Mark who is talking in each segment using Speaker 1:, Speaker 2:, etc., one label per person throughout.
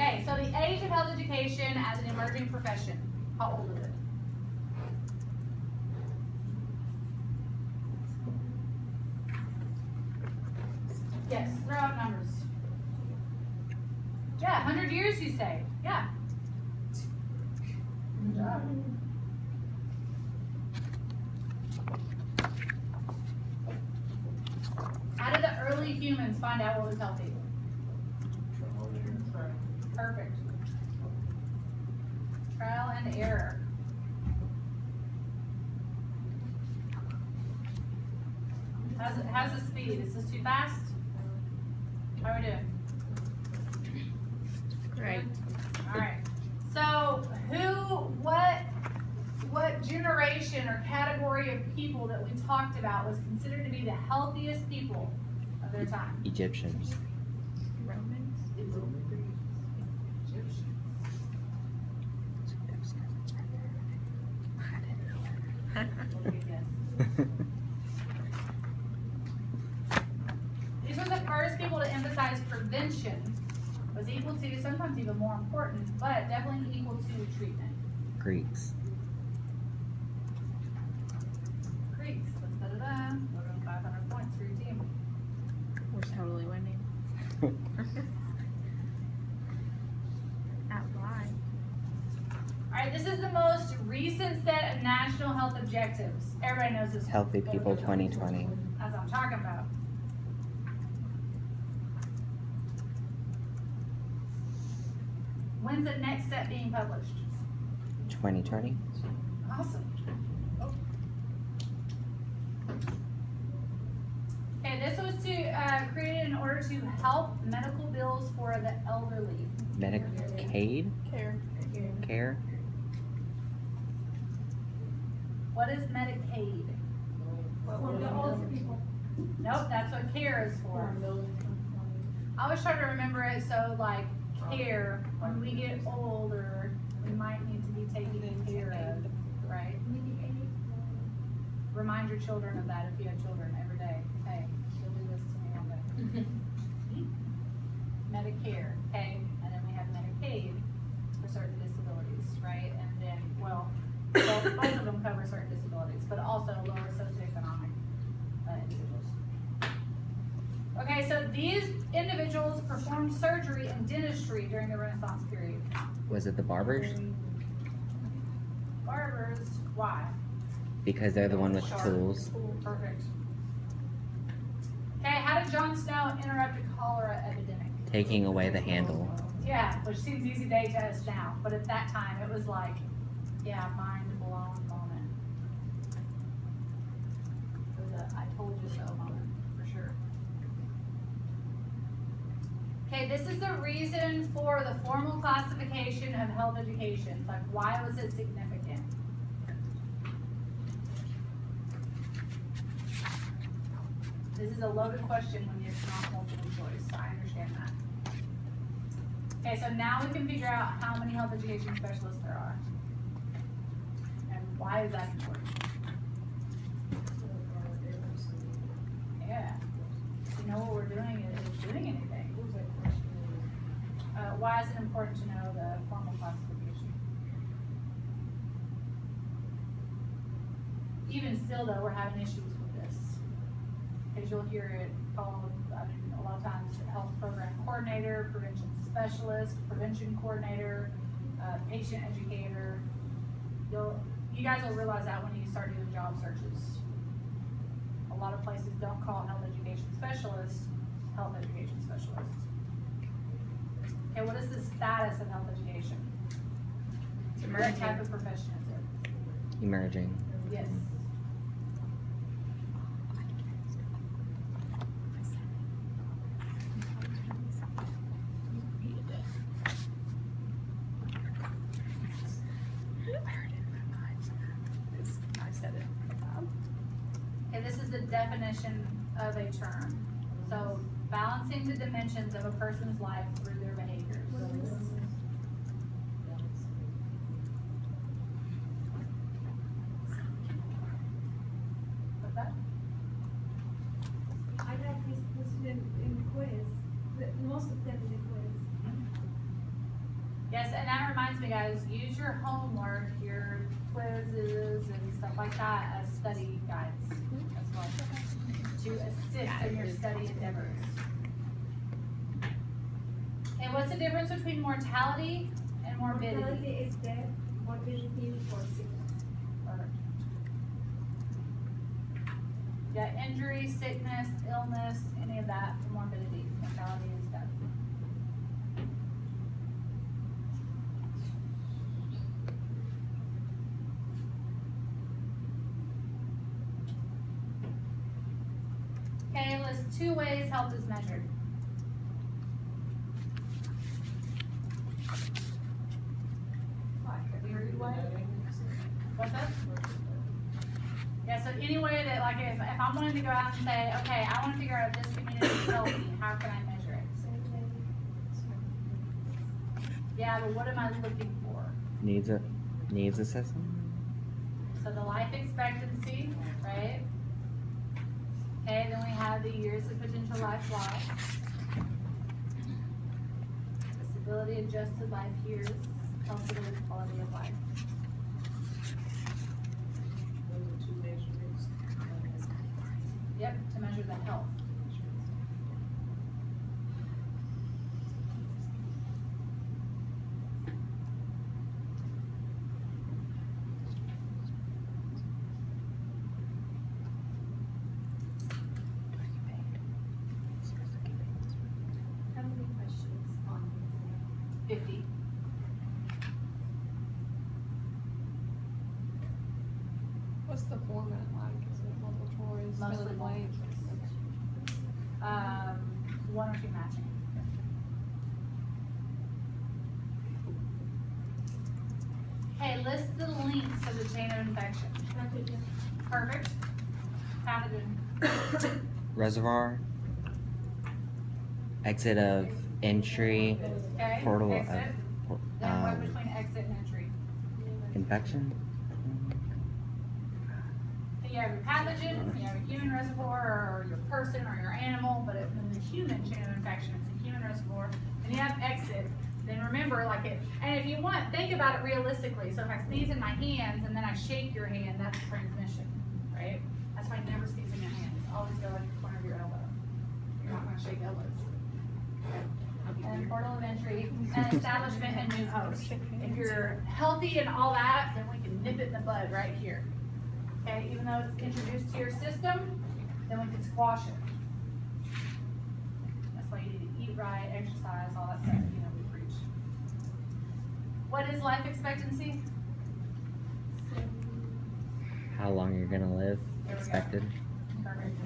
Speaker 1: Okay, so the age of health education as an emerging profession. How old is it? Yes, throw out numbers. Yeah, 100 years you say. Yeah. Good job. How did the early humans find out what was healthy? Perfect. Trial and error. How's the speed? Is this too fast? How are we doing?
Speaker 2: Great.
Speaker 1: All right. So what generation or category of people that we talked about was considered to be the healthiest people of their time?
Speaker 3: Egyptians.
Speaker 2: Romans.
Speaker 1: These were the first people to emphasize prevention was equal to, sometimes even more important, but definitely equal to treatment.
Speaker 3: Greeks.
Speaker 1: Greeks, da-da-da, we're going 500 points for your team.
Speaker 2: We're totally winning. Not lying.
Speaker 1: All right, this is the most recent set of national health objectives. Everybody knows this.
Speaker 3: Healthy People 2020.
Speaker 1: That's what I'm talking about. When's the next set being published?
Speaker 3: 2020.
Speaker 1: Awesome. Oh. Okay, this was created in order to help medical bills for the elderly.
Speaker 3: Medicaid? Care?
Speaker 1: What is Medicaid?
Speaker 4: For the old people.
Speaker 1: Nope, that's what CARE is for. I always try to remember it so like care, when we get older, we might need to be taken care of, right? Remind your children of that if you have children every day. Hey, you'll do this to me one day. Medicare, okay, and then we have Medicaid for certain disabilities, right? And then, well, both of them cover certain disabilities, but also lower socioeconomic individuals. Okay, so these individuals performed surgery and dentistry during the Renaissance period.
Speaker 3: Was it the barbers?
Speaker 1: Barbers, why?
Speaker 3: Because they're the one with
Speaker 1: Sharp.
Speaker 3: tools.
Speaker 1: Perfect. Okay, how did Jon Snow interrupt a cholera epidemic?
Speaker 3: Taking away the handle.
Speaker 1: Yeah, which seems easy day to us now, but at that time it was like, yeah, mind blown moment. It was a I told you so moment, for sure. Okay, this is the reason for the formal classification of health education. It's like, why was it significant? This is a loaded question when it's not multiple choice, so I understand that. Okay, so now we can figure out how many health education specialists there are. And why is that important? Yeah. To know what we're doing is doing anything. Why is it important to know the formal classification? Even still though, we're having issues with this. Because you'll hear it called, I mean, a lot of times, health program coordinator, prevention specialist, prevention coordinator, patient educator. You guys will realize that when you start doing job searches. A lot of places don't call health education specialist health education specialist. Okay, what is the status of health education? What type of profession is it?
Speaker 3: Emerging.
Speaker 1: Yes. Okay, this is the definition of a term. So, balancing the dimensions of a person's life through their behaviors. What's that?
Speaker 4: I got this question in the quiz, most of them in the quiz.
Speaker 1: Yes, and that reminds me, guys, use your homework, your quizzes and stuff like that as study guides as well, to assist in your study endeavors. And what's the difference between mortality and morbidity?
Speaker 4: Mortality is death, morbidity or sickness.
Speaker 1: Perfect. Yeah, injury, sickness, illness, any of that, morbidity. Mortality is death. Okay, list 2 ways health is measured. What's that? Yeah, so any way that, like, if I'm wanting to go out and say, okay, I want to figure out if this community is healthy, how can I measure it? Yeah, but what am I looking for?
Speaker 3: Needs assessment.
Speaker 1: So the life expectancy, right? Okay, then we have the years of potential life lost. Disability adjusted life years, health and quality of life. Yep, to measure the health.
Speaker 4: How many questions on the exam?
Speaker 1: 50.
Speaker 2: What's the format like? Is it multiple choice?
Speaker 1: Mostly
Speaker 2: fill in the blank?
Speaker 1: One or two matching. Okay, list the links of the chain of infection.
Speaker 4: Pathogen.
Speaker 1: Perfect. Pathogen.
Speaker 3: Reservoir. Exit of entry.
Speaker 1: Okay.
Speaker 3: Portal of
Speaker 1: Exit. Then what between exit and entry?
Speaker 3: infection.
Speaker 1: So you have your pathogen, you have a human reservoir, or your person, or your animal, but in the human chain of infection, it's a human reservoir. Then you have exit. Then remember, like it, and if you want, think about it realistically. So if I sneeze in my hands and then I shake your hand, that's transmission, right? That's why I never sneeze in your hands. Always go like the corner of your elbow. You're not gonna shake elbows. And portal of entry, and establishment and new host. If you're healthy and all that, then we can nip it in the bud right here. Okay, even though it's introduced to your system, then we can squash it. That's why you need to eat right, exercise, all that stuff, you know, we preach. What is life expectancy?
Speaker 3: How long you're gonna live?
Speaker 1: There we go.
Speaker 3: Expected.
Speaker 1: Perfect.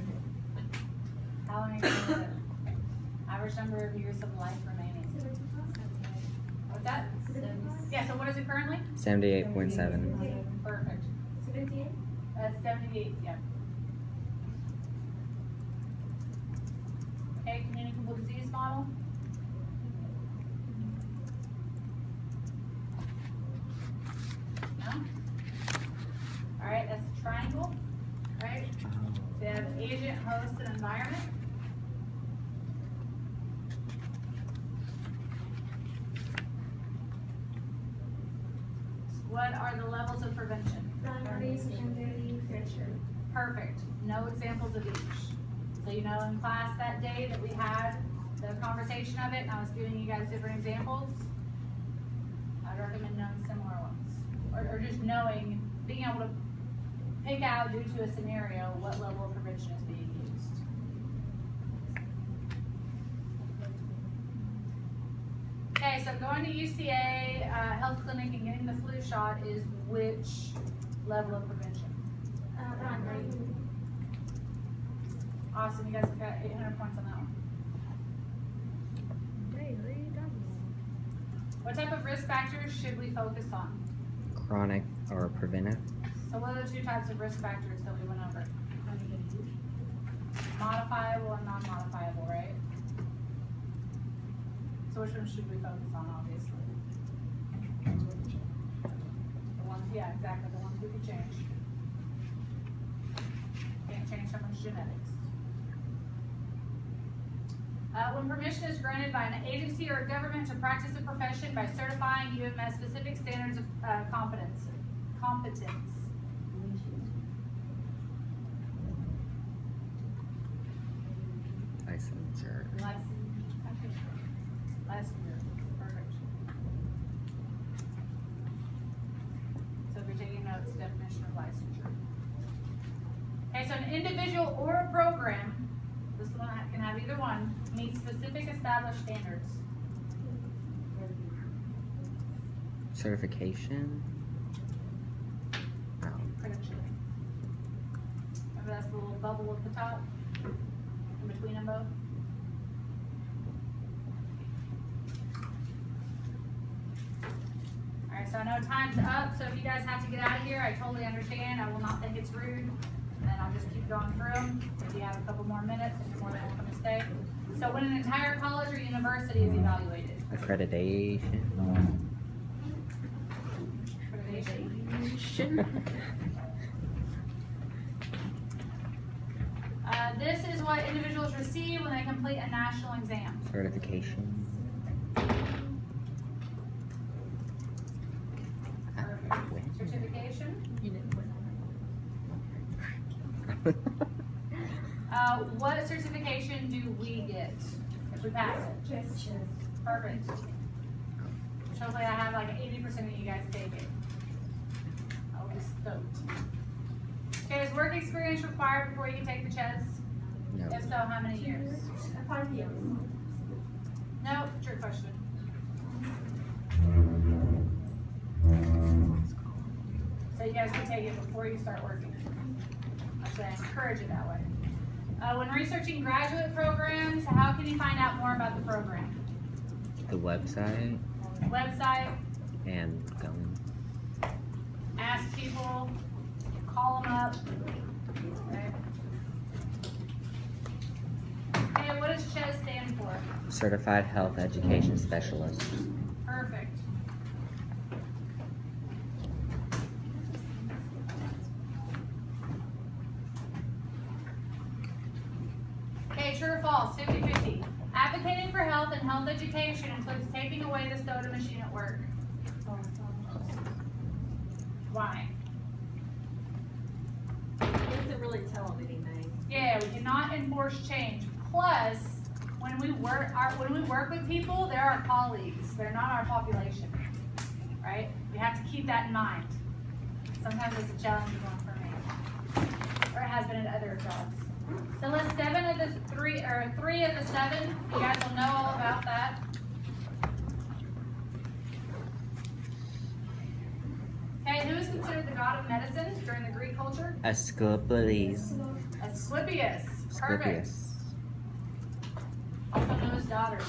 Speaker 1: How long are you gonna live? Average number of years of life remaining. What's that? Yeah, so what is it currently?
Speaker 3: 78.7.
Speaker 1: Perfect.
Speaker 4: 78?
Speaker 1: 78, yeah. Okay, communicable disease model. No? All right, that's a triangle, right? So you have agent, host, and environment. What are the levels of prevention?
Speaker 4: Primary, secondary, tertiary.
Speaker 1: Perfect. No examples of each. So you know in class that day that we had the conversation of it and I was giving you guys different examples, I'd recommend knowing similar ones. Or just knowing, being able to pick out due to a scenario what level of prevention is being used. Okay, so going to UCA health clinic and getting the flu shot is which level of prevention?
Speaker 4: Primary.
Speaker 1: Awesome, you guys have got 800 points on that one. What type of risk factors should we focus on?
Speaker 3: Chronic or preventive.
Speaker 1: So what are the 2 types of risk factors that we went over? Modifiable and non-modifiable, right? So which one should we focus on, obviously? The ones, yeah, exactly, the ones we could change. Can't change someone's genetics. When permission is granted by an agency or a government to practice a profession by certifying you have met specific standards of competence.
Speaker 3: Licensure.
Speaker 1: Licensure, perfect. So if you're taking notes, definition of licensure. Okay, so an individual or a program, this one can have either one, meets specific established standards.
Speaker 3: Certification. Oh,
Speaker 1: Credentialing. Remember that's the little bubble at the top, in between them both? Alright, so I know time's up, so if you guys have to get out of here, I totally understand, I will not think it's rude, and I'll just keep going through them. If you have a couple more minutes, then you're more than welcome to stay. So when an entire college or university is evaluated,
Speaker 3: accreditation.
Speaker 1: accreditation. This is what individuals receive when they complete a national exam.
Speaker 3: Certification.
Speaker 1: Perfect. Certification.
Speaker 2: You didn't win.
Speaker 1: What certification do we get if we pass it? Perfect. Which hopefully I have like 80% of you guys take it. I'll be stoked. Okay, is work experience required before you can take the chess?
Speaker 3: No.
Speaker 1: If so, how many years?
Speaker 4: 5 years.
Speaker 1: No, trick question. So you guys can take it before you start working. Actually, I encourage it that way. When researching graduate programs, how can you find out more about the program?
Speaker 3: The website
Speaker 1: Website,
Speaker 3: and going.
Speaker 1: ask people, call them up. Okay. Okay, what does CHES stand for?
Speaker 3: Certified Health Education Specialist.
Speaker 1: Perfect. Okay, true or false, 50-50. Advocating for health and health education includes taking away the soda machine at work. Why?
Speaker 5: It doesn't really tell them anything.
Speaker 1: Yeah, we cannot enforce change. Plus, when we work with people, they're our colleagues. They're not our population, right? We have to keep that in mind. Sometimes it's a challenging one for me, or it has been at other jobs. So let's three of the 7. You guys will know all about that. Okay, who is considered the god of medicine during the Greek culture?
Speaker 3: Asclepius.
Speaker 1: Asclepius. Perfect.
Speaker 3: Asclepius.
Speaker 1: Also known as daughters.